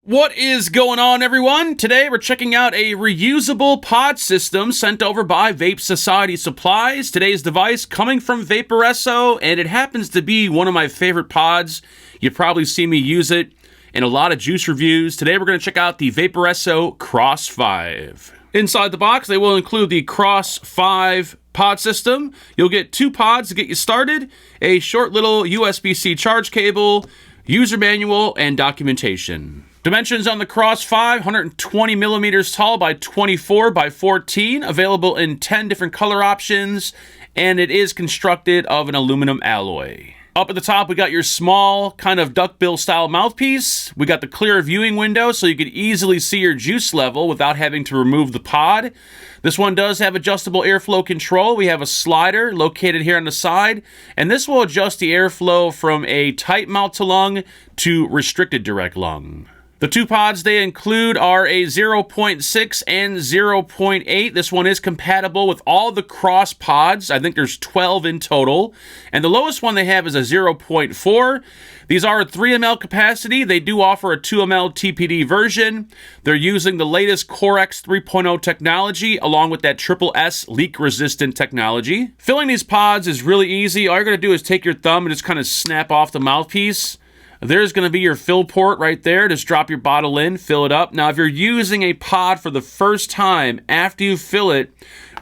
What is going on, everyone? Today we're checking out a reusable pod system sent over by Vape Society Supplies. Today's device coming from Vaporesso, and it happens to be one of my favorite pods. You've probably seen me use it in a lot of juice reviews. Today we're going to check out the Vaporesso XROS 5. Inside the box, they will include the XROS 5 pod system. You'll get 2 pods to get you started, a short little USB-C charge cable, user manual, and documentation. Dimensions on the XROS 5, 120 millimeters tall by 24 by 14, available in 10 different color options, and it is constructed of an aluminum alloy. Up at the top, we got your small, kind of duckbill style mouthpiece. We got the clear viewing window so you could easily see your juice level without having to remove the pod. This one does have adjustable airflow control. We have a slider located here on the side, and this will adjust the airflow from a tight mouth to lung to restricted direct lung. The 2 pods they include are a 0.6 and 0.8. This one is compatible with all the XROS pods. I think there's 12 in total. And the lowest one they have is a 0.4. These are a 3 ml capacity. They do offer a 2 ml TPD version. They're using the latest Corex 3.0 technology along with that S leak-resistant technology. Filling these pods is really easy. All you're going to do is take your thumb and just kind of snap off the mouthpiece. There's going to be your fill port right there. Just drop your bottle in, fill it up. Now, if you're using a pod for the first time, after you fill it,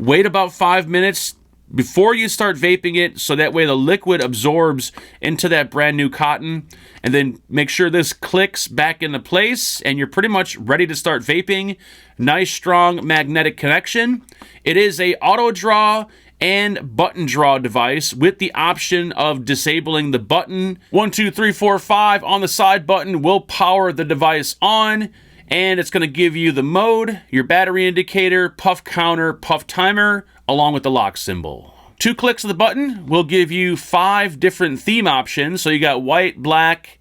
wait about 5 minutes before you start vaping it, so that way the liquid absorbs into that brand new cotton, and then make sure this clicks back into place, and you're pretty much ready to start vaping. Nice, strong magnetic connection. It is a auto draw and button draw device with the option of disabling the button. 1, 2, 3, 4, 5 on the side button will power the device on, and it's going to give you the mode, your battery indicator, puff counter, puff timer, along with the lock symbol. 2 clicks of the button will give you 5 different theme options. So you got white, black,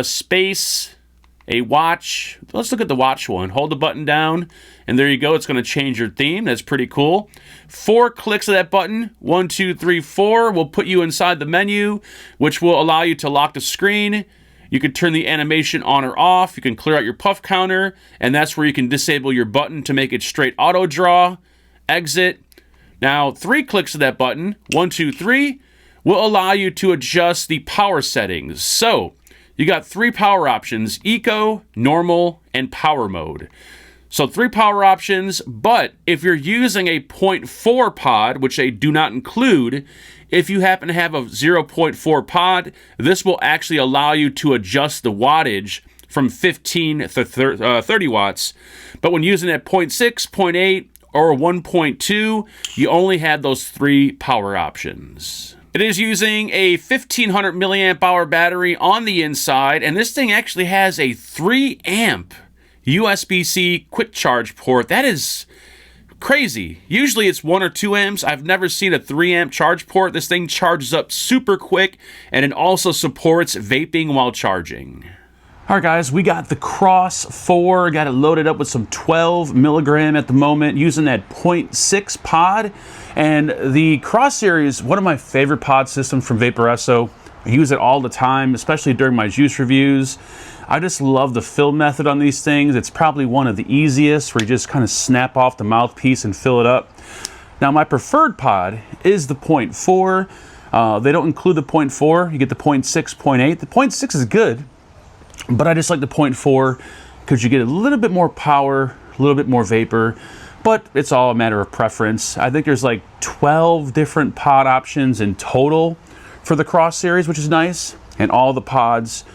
space, a watch. Let's look at the watch one. Hold the button down, and there you go. It's going to change your theme. That's pretty cool. 4 clicks of that button, 1, 2, 3, 4, will put you inside the menu, which will allow you to lock the screen. You can turn the animation on or off. You can clear out your puff counter, and that's where you can disable your button to make it straight auto draw. Exit. Now, 3 clicks of that button, 1, 2, 3, will allow you to adjust the power settings. So, you got 3 power options: Eco, Normal, and Power Mode. So 3 power options, but if you're using a 0.4 pod, which they do not include, if you happen to have a 0.4 pod, this will actually allow you to adjust the wattage from 15 to 30 watts. But when using that 0.6, 0.8, or 1.2, you only have those 3 power options. It is using a 1500 milliamp hour battery on the inside, and this thing actually has a 3 amp USB-C quick charge port. That is crazy. Usually it's 1 or 2 amps. I've never seen a 3 amp charge port. This thing charges up super quick, and it also supports vaping while charging. All right, guys, we got the XROS 4, got it loaded up with some 12 milligram at the moment, using that 0.6 pod. And the XROS series, one of my favorite pod systems from Vaporesso. I use it all the time, especially during my juice reviews. I just love the fill method on these things. It's probably one of the easiest, where you just kind of snap off the mouthpiece and fill it up. Now, my preferred pod is the 0.4. They don't include the 0.4. You get the 0.6, 0.8. The 0.6 is good, but I just like the 0.4 because you get a little bit more power, a little bit more vapor, but it's all a matter of preference. I think there's like 12 different pod options in total for the XROS series, which is nice, and all the pods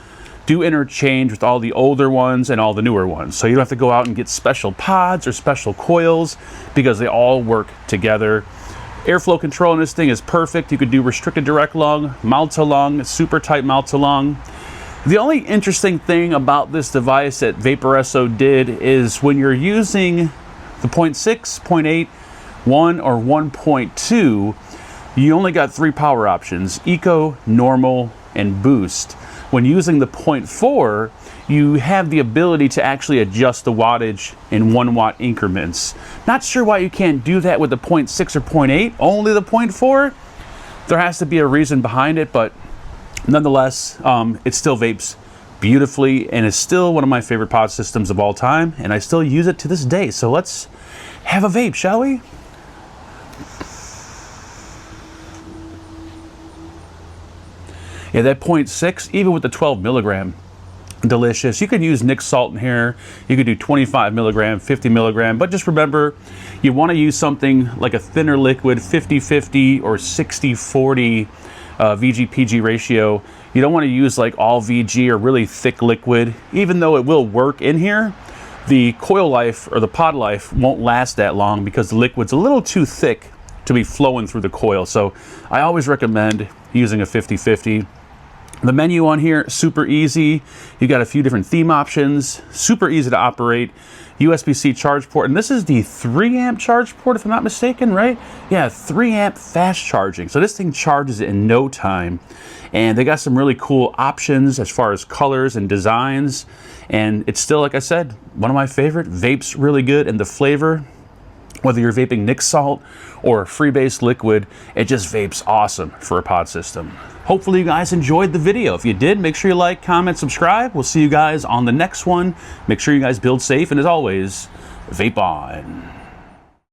do interchange with all the older ones and all the newer ones. So you don't have to go out and get special pods or special coils because they all work together. Airflow control in this thing is perfect. You could do restricted direct lung, mouth to lung, super tight mouth to lung. The only interesting thing about this device that Vaporesso did is when you're using the 0.6, 0.8, 1, or 1.2, you only got 3 power options: Eco, Normal, and Boost. When using the 0.4, you have the ability to actually adjust the wattage in 1 watt increments. Not sure why you can't do that with the 0.6 or 0.8, only the 0.4. There has to be a reason behind it, but nonetheless, it still vapes beautifully and is still one of my favorite pod systems of all time, and I still use it to this day. So let's have a vape, shall we? Yeah, that 0.6, even with the 12 milligram, delicious. You could use Nick salt in here. You could do 25 milligram, 50 milligram, but just remember, you want to use something like a thinner liquid, 50-50 or 60-40 VG-PG ratio. You don't want to use like all VG or really thick liquid. Even though it will work in here, the coil life or the pod life won't last that long because the liquid's a little too thick to be flowing through the coil. So I always recommend using a 50-50. The menu on here, super easy. You got a few different theme options, super easy to operate. USB-C charge port, and this is the 3 amp charge port, if I'm not mistaken, right? Yeah, 3 amp fast charging. So this thing charges in no time. And they got some really cool options as far as colors and designs. And it's still, like I said, one of my favorite. Vape's really good, and the flavor, whether you're vaping Nick salt or freebase liquid, it just vapes awesome for a pod system. Hopefully you guys enjoyed the video. If you did, make sure you like, comment, subscribe. We'll see you guys on the next one. Make sure you guys build safe, and as always, vape on.